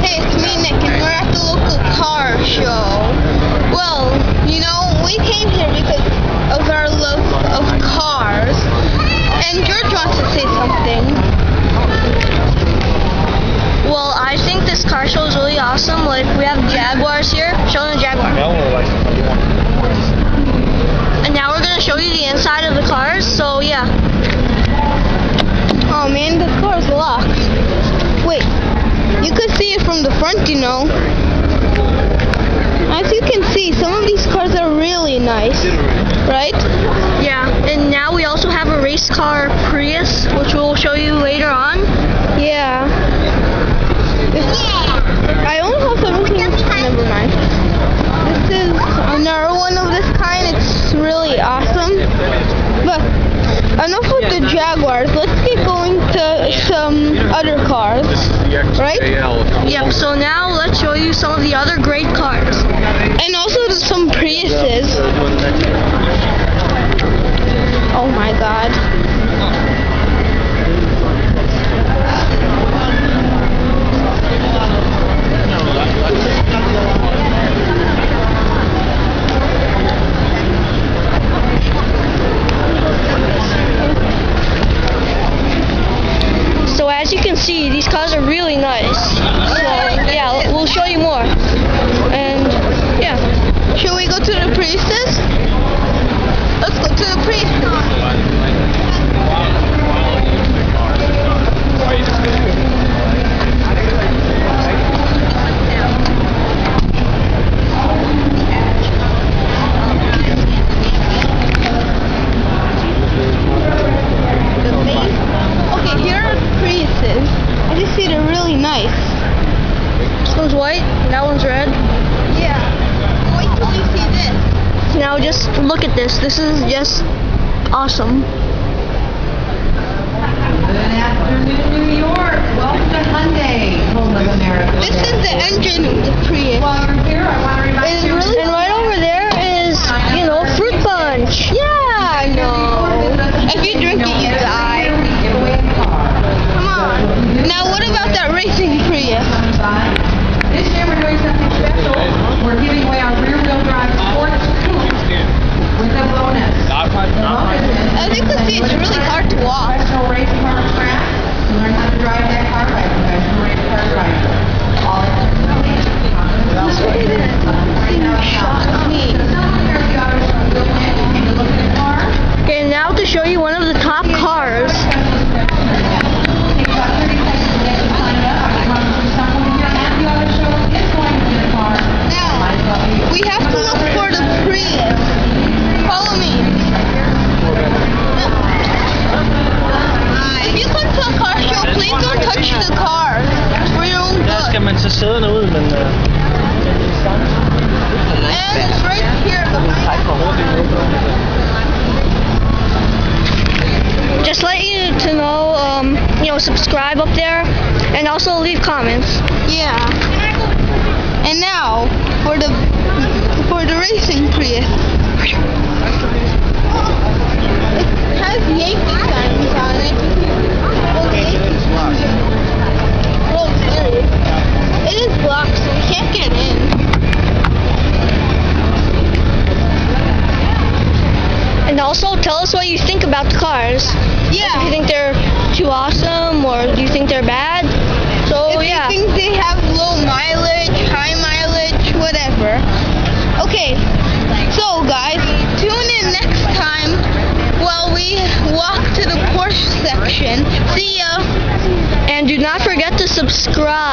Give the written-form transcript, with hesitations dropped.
Hey, it's me, Nick, and we're at the local car show. Well, we came here because of our love of cars. And George wants to say something. Well, I think this car show is really awesome. Like, we have Jaguars here. Show them the Jaguar. And now we're going to show you the inside of the cars, so yeah. Oh man, the car's locked. Wait, you could see it from the front, As you can see, some of these cars are really nice, right? Yeah, and now we also have a race car Prius, which we'll show you later on. Yeah. I only have 17. Never mind. This is another one of this kind. It's really awesome. But enough with the Jaguars. Let's get going to some other cars. Right? Yep, so now let's show you some of the other great cars. And also some Priuses. Oh my god. So as you can see, these cars are really nice. So yeah, we'll show you more. And yeah. Should we go to the Priuses? Let's go to the Priuses. Okay, here are the Priuses. As you see, they're really nice. This one's white, that one's red. Yeah. Wait till you see this. Now just look at this. This is just awesome. Good afternoon, New York. Welcome to Hyundai, home of America. This is the engine of the Prius. While you're here, I want to remind you. And right over there is, fruit punch. Yeah, I know. If you drink it, you die. Give away the car. Come on. Now, what about that racing Prius? This year we're doing something special. We're giving away our rear-wheel drive sports coupe with a bonus. As you can see, it's really hard to walk. Professional race car track to learn how to drive that car by a professional race car driver. All it Shocked me. Okay, now to show you one of the top cars. Now, we have to look for the Prius. Follow me. If you come to a car show, please don't touch the car. For your own Der skal good. man så sidde derude, men And it's right here Just let you to know, subscribe up there, and also leave comments. Yeah. And now for the racing Prius. It has Yankee signs on it. World Series. It is blocked, so we can't get in. And also tell us what you think about the cars. Do you Yeah. think they're too awesome, or do you think they're bad? So If yeah. you think they have low mileage, high mileage, whatever. Okay. So guys, tune in next time while we walk to the Porsche section. See ya. And do not forget to subscribe.